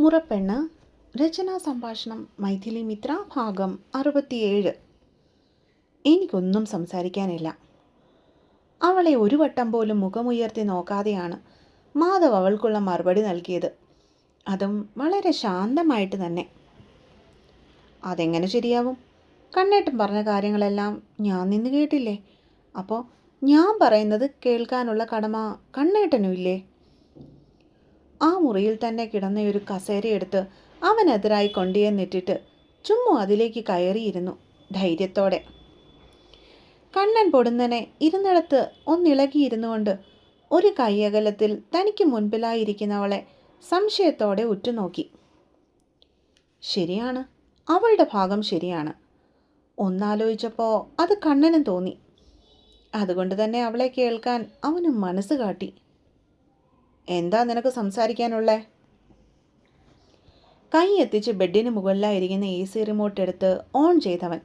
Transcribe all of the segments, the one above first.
മുറപ്പെണ്ണ്. രചനാ സംഭാഷണം മൈഥിലി മിത്ര. ഭാഗം 67. എനിക്കൊന്നും സംസാരിക്കാനില്ല. അവളെ ഒരു വട്ടം പോലും മുഖമുയർത്തി നോക്കാതെയാണ് മാധവ് അവൾക്കുള്ള മറുപടി നൽകിയത്. അതും വളരെ ശാന്തമായിട്ട് തന്നെ. അതെങ്ങനെ ശരിയാവും? കണ്ണേട്ടൻ പറഞ്ഞ കാര്യങ്ങളെല്ലാം ഞാൻ നിന്ന് കേട്ടില്ലേ? അപ്പോൾ ഞാൻ പറയുന്നത് കേൾക്കാനുള്ള കടമ കണ്ണേട്ടനും ഇല്ലേ? ആ മുറിയിൽ തന്നെ കിടന്നയൊരു കസേരയെടുത്ത് അവനെതിരായി കൊണ്ടുവന്നിട്ടിട്ട് ചുമ്മാ അതിലേക്ക് കയറിയിരുന്നു ധൈര്യത്തോടെ. കണ്ണൻ പൊടുന്നനെ ഇരുന്നിടത്ത് ഒന്നിളകിയിരുന്നുകൊണ്ട് ഒരു കൈയകലത്തിൽ തനിക്ക് മുൻപിലായിരിക്കുന്നവളെ സംശയത്തോടെ ഉറ്റുനോക്കി. ശരിയാണ്, അവളുടെ ഭാഗം ശരിയാണ്. ഒന്നാലോചിച്ചപ്പോൾ അത് കണ്ണനും തോന്നി. അതുകൊണ്ട് തന്നെ അവളെ കേൾക്കാൻ അവനും മനസ്സ് കാട്ടി. എന്താ നിനക്ക് സംസാരിക്കാനുള്ളേ? കൈ എത്തിച്ച് ബെഡിന് മുകളിലായിരിക്കുന്ന AC റിമോട്ട് എടുത്ത് ഓൺ ചെയ്തവൻ.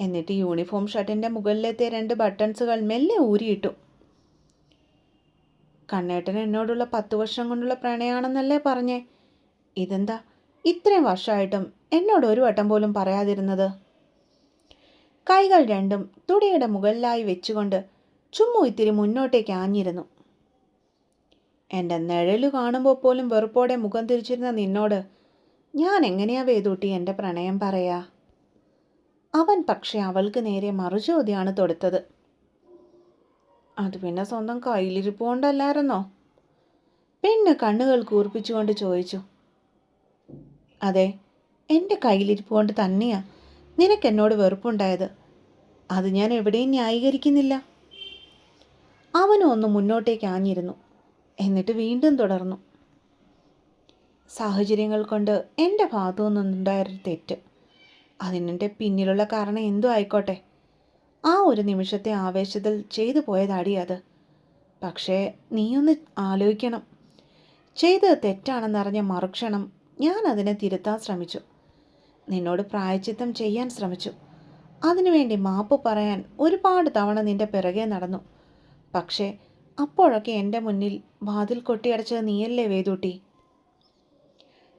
എന്നിട്ട് യൂണിഫോം ഷർട്ടിൻ്റെ മുകളിലത്തെ 2 ബട്ടൺസുകൾ മെല്ലെ ഊരിയിട്ടു. കണ്ണേട്ടൻ എന്നോടുള്ള 10 വർഷം കൊണ്ടുള്ള പ്രണയമാണെന്നല്ലേ പറഞ്ഞേ? ഇതെന്താ ഇത്രയും വർഷമായിട്ടും എന്നോട് ഒരു വട്ടം പോലും പറയാതിരുന്നത്? കൈകൾ രണ്ടും തുടിയുടെ മുകളിലായി വെച്ചുകൊണ്ട് ചുമ്മാ ഇത്തിരി മുന്നോട്ടേക്ക് ആഞ്ഞിരുന്നു. എൻ്റെ നിഴല് കാണുമ്പോൾ പോലും വെറുപ്പോടെ മുഖം തിരിച്ചിരുന്ന നിന്നോട് ഞാൻ എങ്ങനെയാ വേദൂട്ടി എൻ്റെ പ്രണയം പറയാ? അവൻ പക്ഷെ അവൾക്ക് നേരെ മറുചോദ്യമാണ് തൊടുത്തത്. അത് പിന്നെ സ്വന്തം കയ്യിലിരിപ്പ് കൊണ്ടല്ലായിരുന്നോ? പെണ്ണ് കണ്ണുകൾ കൂർപ്പിച്ചുകൊണ്ട് ചോദിച്ചു. അതെ, എൻ്റെ കയ്യിലിരിപ്പ് കൊണ്ട് തന്നെയാ നിനക്കെന്നോട് വെറുപ്പുണ്ടായത്. അത് ഞാൻ എവിടെയും ന്യായീകരിക്കുന്നില്ല. അവനും ഒന്ന് മുന്നോട്ടേക്ക് ആഞ്ഞിരുന്നു. എന്നിട്ട് വീണ്ടും തുടർന്നു. സാഹചര്യങ്ങൾ കൊണ്ട് എൻ്റെ ഭാഗത്തു നിന്നുണ്ടായൊരു തെറ്റ്. അതിനെൻ്റെ പിന്നിലുള്ള കാരണം എന്തോ ആയിക്കോട്ടെ, ആ ഒരു നിമിഷത്തെ ആവേശത്തിൽ ചെയ്തു പോയതാടി അത്. പക്ഷേ നീയൊന്ന് ആലോചിക്കണം. ചെയ്തത് തെറ്റാണെന്നറിഞ്ഞ മറുക്ഷണം ഞാൻ അതിനെ തിരുത്താൻ ശ്രമിച്ചു. നിന്നോട് പ്രായശ്ചിത്തം ചെയ്യാൻ ശ്രമിച്ചു. അതിനുവേണ്ടി മാപ്പ് പറയാൻ ഒരുപാട് തവണ നിൻ്റെ പിറകെ നടന്നു. പക്ഷേ അപ്പോഴൊക്കെ എൻ്റെ മുന്നിൽ വാതിൽ കൊട്ടിയടച്ചത് നീയല്ലേ വേദൂട്ടി?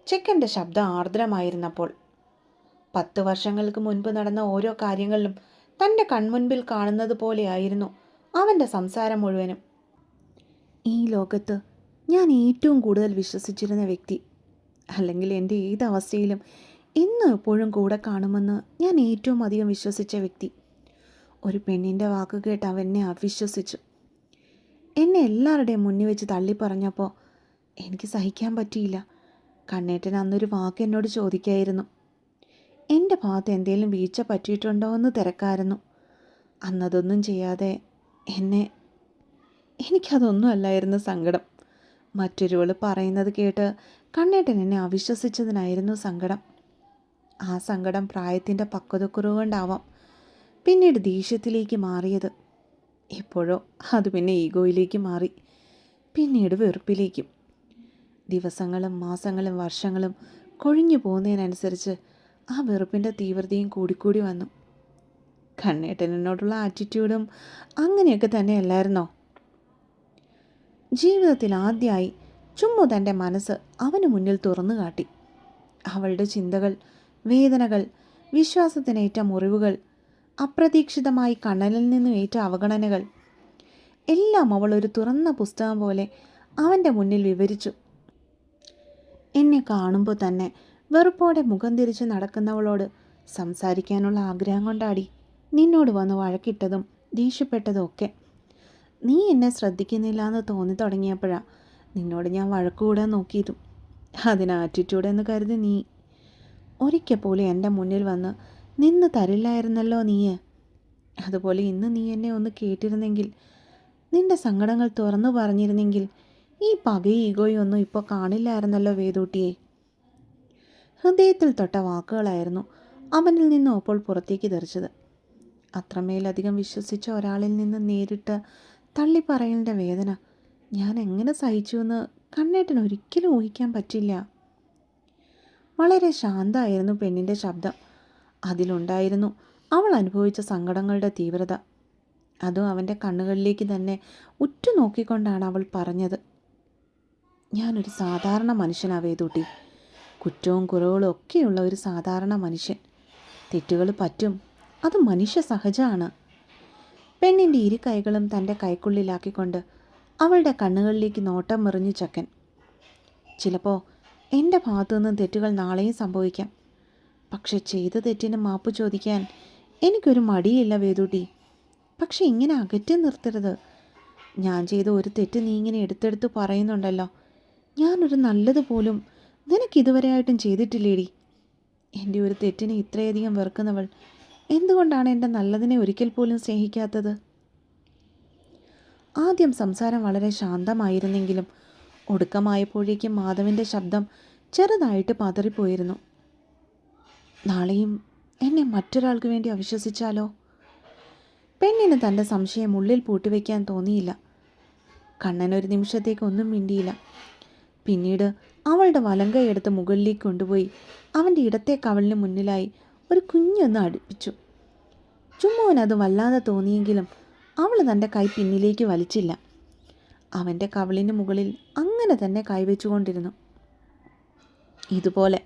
ചെക്കൻ്റെ ശബ്ദം ആർദ്രമായിരുന്നപ്പോൾ. 10 വർഷങ്ങൾക്ക് മുൻപ് നടന്ന ഓരോ കാര്യങ്ങളിലും തൻ്റെ കൺമുൻപിൽ കാണുന്നത് പോലെയായിരുന്നു അവൻ്റെ സംസാരം മുഴുവനും. ഈ ലോകത്ത് ഞാൻ ഏറ്റവും കൂടുതൽ വിശ്വസിച്ചിരുന്ന വ്യക്തി, അല്ലെങ്കിൽ എൻ്റെ ഏതവസ്ഥയിലും എന്നും എപ്പോഴും കൂടെ കാണുമെന്ന് ഞാൻ ഏറ്റവും അധികം വിശ്വസിച്ച വ്യക്തി, ഒരു പെണ്ണിൻ്റെ വാക്ക് കേട്ട് അവനെ അവിശ്വസിച്ചു. എന്നെ എല്ലാവരുടെയും മുന്നിൽ വെച്ച് തള്ളി പറഞ്ഞപ്പോൾ എനിക്ക് സഹിക്കാൻ പറ്റിയില്ല. കണ്ണേട്ടൻ അന്നൊരു വാക്ക് എന്നോട് ചോദിക്കായിരുന്നു. എൻ്റെ ഭാഗത്ത് എന്തെങ്കിലും വീഴ്ച പറ്റിയിട്ടുണ്ടോ എന്ന് തിരക്കായിരുന്നു. അന്നതൊന്നും ചെയ്യാതെ എനിക്കതൊന്നും അല്ലായിരുന്നു സങ്കടം. മറ്റൊരുവൾ പറയുന്നത് കേട്ട് കണ്ണേട്ടൻ എന്നെ അവിശ്വസിച്ചതിനായിരുന്നു സങ്കടം. ആ സങ്കടം പ്രായത്തിൻ്റെ പക്വതക്കുറവ് കൊണ്ടാവാം പിന്നീട് ദേഷ്യത്തിലേക്ക് മാറിയത്. എപ്പോഴോ അത് പിന്നെ ഈഗോയിലേക്ക് മാറി, പിന്നീട് വെറുപ്പിലേക്കും. ദിവസങ്ങളും മാസങ്ങളും വർഷങ്ങളും കൊഴിഞ്ഞു പോകുന്നതിനനുസരിച്ച് ആ വെറുപ്പിൻ്റെ തീവ്രതയും കൂടിക്കൂടി വന്നു. കണ്ണേട്ടനോടുള്ള ആറ്റിറ്റ്യൂഡും അങ്ങനെയൊക്കെ തന്നെയല്ലായിരുന്നോ? ജീവിതത്തിൽ ആദ്യമായി ചുമ്മാ തൻ്റെ മനസ്സ് അവന് മുന്നിൽ തുറന്നു കാട്ടി. അവളുടെ ചിന്തകൾ, വേദനകൾ, വിശ്വാസത്തിനേറ്റ മുറിവുകൾ, അപ്രതീക്ഷിതമായി കണ്ണനിൽ നിന്നും ഏറ്റ അവഗണനകൾ എല്ലാം അവൾ ഒരു തുറന്ന പുസ്തകം പോലെ അവൻ്റെ മുന്നിൽ വിവരിച്ചു. എന്നെ കാണുമ്പോൾ തന്നെ വെറുപ്പോടെ മുഖം തിരിച്ച് നടക്കുന്നവളോട് സംസാരിക്കാനുള്ള ആഗ്രഹം കൊണ്ടാടി നിന്നോട് വന്ന് വഴക്കിട്ടതും ദേഷ്യപ്പെട്ടതും ഒക്കെ. നീ എന്നെ ശ്രദ്ധിക്കുന്നില്ല എന്ന് തോന്നി തുടങ്ങിയപ്പോഴാണ് നിന്നോട് ഞാൻ വഴക്കുകൂടാൻ നോക്കിയതും. അതിന് ആറ്റിറ്റ്യൂഡ് എന്ന് കരുതി നീ ഒരിക്കൽ പോലും എൻ്റെ മുന്നിൽ വന്ന് നിന്ന് തരില്ലായിരുന്നല്ലോ നീ. അതുപോലെ ഇന്ന് നീ എന്നെ ഒന്ന് കേട്ടിരുന്നെങ്കിൽ, നിൻ്റെ സങ്കടങ്ങൾ തുറന്നു പറഞ്ഞിരുന്നെങ്കിൽ ഈ പകയും ഈഗോയും ഒന്നും ഇപ്പോൾ കാണില്ലായിരുന്നല്ലോ വേദൂട്ടിയെ. ഹൃദയത്തിൽ തൊട്ട വാക്കുകളായിരുന്നു അവനിൽ നിന്നും അപ്പോൾ പുറത്തേക്ക് തെറിച്ചത്. അത്രമേലധികം വിശ്വസിച്ച ഒരാളിൽ നിന്ന് നേരിട്ട് തള്ളിപ്പറയലിൻ്റെ വേദന ഞാൻ എങ്ങനെ സഹിച്ചു എന്ന് കണ്ണേട്ടൻ ഒരിക്കലും ഊഹിക്കാൻ പറ്റില്ല. വളരെ ശാന്തമായിരുന്നു പെണ്ണിൻ്റെ ശബ്ദം. അതിലുണ്ടായിരുന്നു അവൾ അനുഭവിച്ച സങ്കടങ്ങളുടെ തീവ്രത. അതും അവൻ്റെ കണ്ണുകളിലേക്ക് തന്നെ ഉറ്റുനോക്കിക്കൊണ്ടാണ് അവൾ പറഞ്ഞത്. ഞാനൊരു സാധാരണ മനുഷ്യനാ വേദൂട്ടി. കുറ്റവും കുറവുകളും ഒക്കെയുള്ള ഒരു സാധാരണ മനുഷ്യൻ. തെറ്റുകൾ പറ്റും, അത് മനുഷ്യ സഹജമാണ്. പെണ്ണിൻ്റെ ഇരു കൈകളും തൻ്റെ കൈക്കുള്ളിലാക്കിക്കൊണ്ട് അവളുടെ കണ്ണുകളിലേക്ക് നോട്ടം എറിഞ്ഞു ചക്കൻ. ചിലപ്പോൾ എൻ്റെ ഭാഗത്തു നിന്നും തെറ്റുകൾ നാളെയും സംഭവിക്കാം. പക്ഷെ ചെയ്ത തെറ്റിന് മാപ്പ് ചോദിക്കാൻ എനിക്കൊരു മടിയില്ല വേദൂട്ടി. പക്ഷെ ഇങ്ങനെ അകറ്റി നിർത്തരുത്. ഞാൻ ചെയ്ത ഒരു തെറ്റ് നീ ഇങ്ങനെ എടുത്തെടുത്ത് പറയുന്നുണ്ടല്ലോ. ഞാനൊരു നല്ലതുപോലും നിനക്കിതുവരെയായിട്ടും ചെയ്തിട്ടില്ലേടി. എൻ്റെ ഒരു തെറ്റിനെ ഇത്രയധികം വെറുക്കുന്നവൾ എന്തുകൊണ്ടാണ് എൻ്റെ നല്ലതിനെ ഒരിക്കൽ പോലും സ്നേഹിക്കാത്തത്? ആദ്യം സംസാരം വളരെ ശാന്തമായിരുന്നെങ്കിലും ഒടുക്കമായപ്പോഴേക്കും മാധവൻ്റെ ശബ്ദം ചെറുതായിട്ട് പതറിപ്പോയിരുന്നു. നാളെയും എന്നെ മറ്റൊരാൾക്ക് വേണ്ടി അവിശ്വസിച്ചാലോ? പെണ്ണിന് തൻ്റെ സംശയം ഉള്ളിൽ പൂട്ടിവെക്കാൻ തോന്നിയില്ല. കണ്ണൻ ഒരു നിമിഷത്തേക്ക് ഒന്നും മിണ്ടിയില്ല. പിന്നീട് അവളുടെ വലങ്കൈ എടുത്ത് മുകളിലേക്ക് കൊണ്ടുപോയി അവൻ്റെ ഇടത്തെ കവളിന് മുന്നിലായി ഒരു കുഞ്ഞൊന്ന് അടുപ്പിച്ചു. ചുമ്മുവിനത് വല്ലാതെ തോന്നിയെങ്കിലും അവൾ തൻ്റെ കൈ പിന്നിലേക്ക് വലിച്ചില്ല. അവൻ്റെ കവളിന് മുകളിൽ അങ്ങനെ തന്നെ കൈവച്ചുകൊണ്ടിരുന്നു. ഇതുപോലെ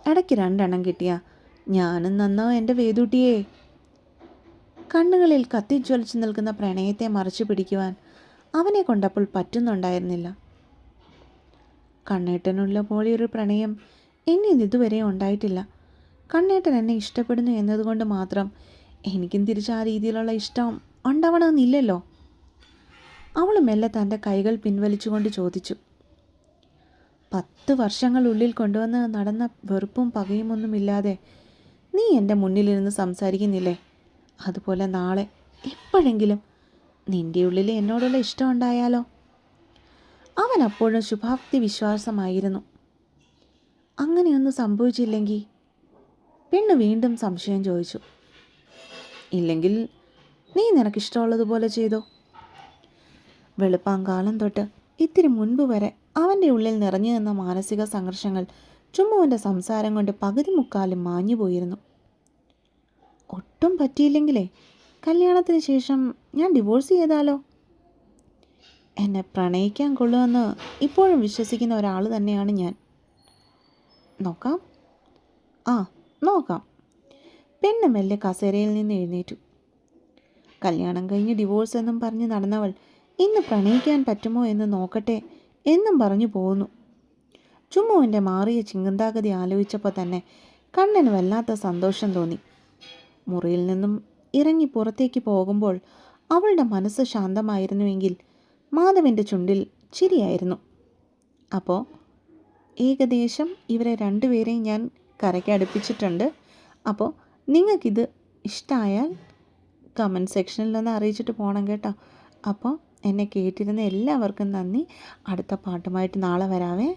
ഇടയ്ക്ക് 2 എണ്ണം കിട്ടിയ ഞാനും നന്നോ എൻ്റെ വേദൂട്ടിയേ. കണ്ണുകളിൽ കത്തിജ്വലിച്ചു നിൽക്കുന്ന പ്രണയത്തെ മറച്ചു പിടിക്കുവാൻ അവനെ കൊണ്ടപ്പോൾ പറ്റുന്നുണ്ടായിരുന്നില്ല. കണ്ണേട്ടനുള്ള പോലെ ഒരു പ്രണയം എന്നിൽ ഇതുവരെ ഉണ്ടായിട്ടില്ല. കണ്ണേട്ടൻ എന്നെ ഇഷ്ടപ്പെടുന്നു എന്നതുകൊണ്ട് മാത്രം എനിക്കും തിരിച്ച് ആ രീതിയിലുള്ള ഇഷ്ടം ഉണ്ടാവണമെന്നില്ലല്ലോ. അവൾ മെല്ലെ തൻ്റെ കൈകൾ പിൻവലിച്ചുകൊണ്ട് ചോദിച്ചു. 10 വർഷങ്ങളുള്ളിൽ കൊണ്ടുവന്ന് നടന്ന വെറുപ്പും പകയും ഒന്നുമില്ലാതെ നീ എൻ്റെ മുന്നിലിരുന്ന് സംസാരിക്കുന്നില്ലേ? അതുപോലെ നാളെ എപ്പോഴെങ്കിലും നിൻ്റെ ഉള്ളിൽ എന്നോടുള്ള ഇഷ്ടം ഉണ്ടായാലോ? അവൻ അപ്പോഴും ശുഭാപ്തി വിശ്വാസമായിരുന്നു. അങ്ങനെയൊന്നും സംഭവിച്ചില്ലെങ്കിൽ? പെണ്ണ് വീണ്ടും സംശയം ചോദിച്ചു. ഇല്ലെങ്കിൽ നീ നിനക്കിഷ്ടമുള്ളതുപോലെ ചെയ്തോ. വെളുപ്പാങ്കാലം തൊട്ട് ഇത്തിരി മുൻപ് വരെ അവൻ്റെ ഉള്ളിൽ നിറഞ്ഞു നിന്ന മാനസിക സംഘർഷങ്ങൾ ചുമ്മുവിൻ്റെ സംസാരം കൊണ്ട് പകുതി മുക്കാലും മാഞ്ഞുപോയിരുന്നു. ഒട്ടും പറ്റിയില്ലെങ്കിലേ കല്യാണത്തിന് ശേഷം ഞാൻ ഡിവോഴ്സ് ചെയ്താലോ? എന്നെ പ്രണയിക്കാൻ കൊള്ളുമെന്ന് ഇപ്പോഴും വിശ്വസിക്കുന്ന ഒരാൾ തന്നെയാണ് ഞാൻ. നോക്കാം. നോക്കാം. പെണ്ണ് മെല്ലെ കസേരയിൽ നിന്ന് എഴുന്നേറ്റു. കല്യാണം കഴിഞ്ഞ് ഡിവോഴ്സ് എന്നും പറഞ്ഞ് നടന്നവൾ ഇന്ന് പ്രണയിക്കാൻ പറ്റുമോ എന്ന് നോക്കട്ടെ എന്നും പറഞ്ഞു പോകുന്നു. ചുമ്മുവിൻ്റെ മാറിയ ചിന്താഗതി ആലോചിച്ചപ്പോൾ തന്നെ കണ്ണന് വല്ലാത്ത സന്തോഷം തോന്നി. മുറിയിൽ നിന്നും ഇറങ്ങി പുറത്തേക്ക് പോകുമ്പോൾ അവളുടെ മനസ്സ് ശാന്തമായിരുന്നുവെങ്കിൽ മാധവൻ്റെ ചുണ്ടിൽ ചിരിയായിരുന്നു. അപ്പോൾ ഏകദേശം ഇവരെ 2 പേരെയും ഞാൻ കരയ്ക്ക് അടുപ്പിച്ചിട്ടുണ്ട്. അപ്പോൾ നിങ്ങൾക്കിത് ഇഷ്ടമായാൽ കമൻറ്റ് സെക്ഷനിലൊന്ന് അറിയിച്ചിട്ട് പോകണം കേട്ടോ. അപ്പോൾ എന്നെ കേട്ടിരുന്ന എല്ലാവർക്കും നന്ദി. അടുത്ത പാട്ടുമായിട്ട് നാളെ വരാവേ.